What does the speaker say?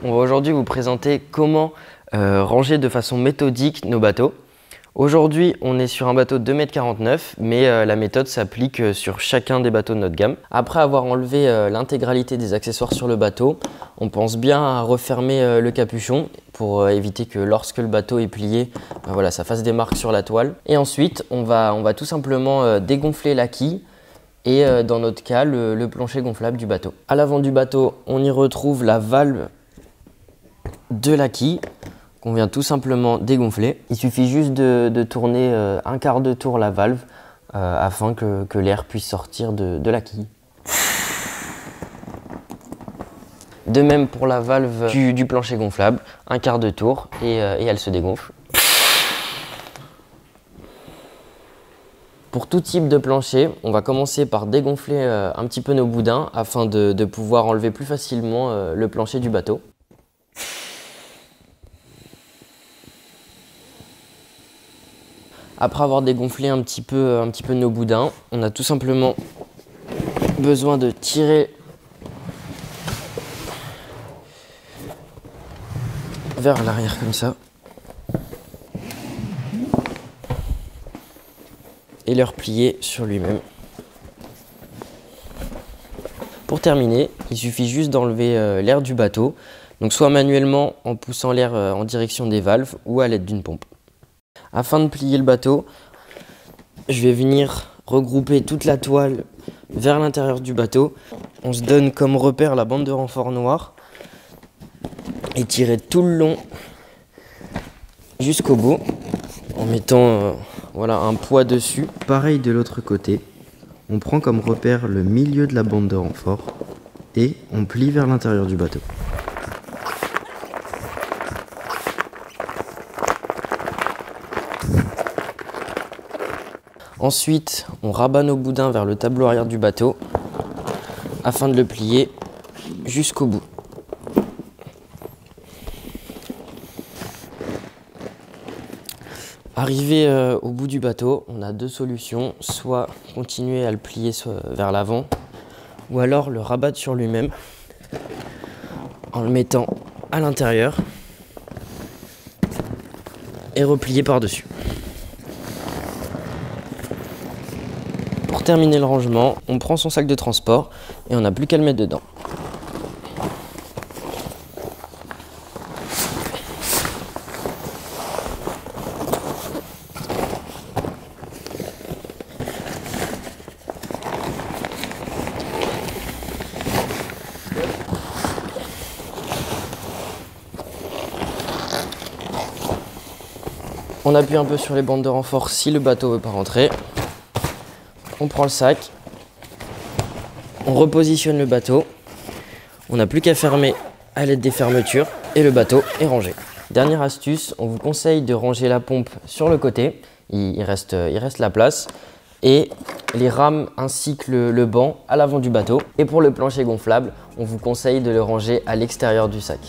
On va aujourd'hui vous présenter comment ranger de façon méthodique nos bateaux. Aujourd'hui, on est sur un bateau de 2,49 m, mais la méthode s'applique sur chacun des bateaux de notre gamme. Après avoir enlevé l'intégralité des accessoires sur le bateau, on pense bien à refermer le capuchon pour éviter que lorsque le bateau est plié, voilà, ça fasse des marques sur la toile. Et ensuite, on va tout simplement dégonfler la quille et dans notre cas, le plancher gonflable du bateau. À l'avant du bateau, on y retrouve la valve de la quille qu'on vient tout simplement dégonfler. Il suffit juste de tourner un quart de tour la valve afin que l'air puisse sortir de la quille. De même pour la valve du plancher gonflable, un quart de tour et elle se dégonfle. Pour tout type de plancher, on va commencer par dégonfler un petit peu nos boudins afin de pouvoir enlever plus facilement le plancher du bateau. Après avoir dégonflé un petit peu nos boudins, on a tout simplement besoin de tirer vers l'arrière comme ça et le replier sur lui-même. Pour terminer, il suffit juste d'enlever l'air du bateau, donc soit manuellement en poussant l'air en direction des valves ou à l'aide d'une pompe. Afin de plier le bateau, je vais venir regrouper toute la toile vers l'intérieur du bateau. On se donne comme repère la bande de renfort noire et tirer tout le long jusqu'au bout en mettant voilà, un poids dessus. Pareil de l'autre côté, on prend comme repère le milieu de la bande de renfort et on plie vers l'intérieur du bateau. Ensuite, on rabat nos boudins vers le tableau arrière du bateau afin de le plier jusqu'au bout. Arrivé au bout du bateau, on a deux solutions, soit continuer à le plier vers l'avant ou alors le rabattre sur lui-même en le mettant à l'intérieur et replier par-dessus. Pour terminer le rangement, on prend son sac de transport et on n'a plus qu'à le mettre dedans. On appuie un peu sur les bandes de renfort si le bateau ne veut pas rentrer. On prend le sac, on repositionne le bateau, on n'a plus qu'à fermer à l'aide des fermetures et le bateau est rangé. Dernière astuce, on vous conseille de ranger la pompe sur le côté, il reste la place, et les rames ainsi que le banc à l'avant du bateau. Et pour le plancher gonflable, on vous conseille de le ranger à l'extérieur du sac.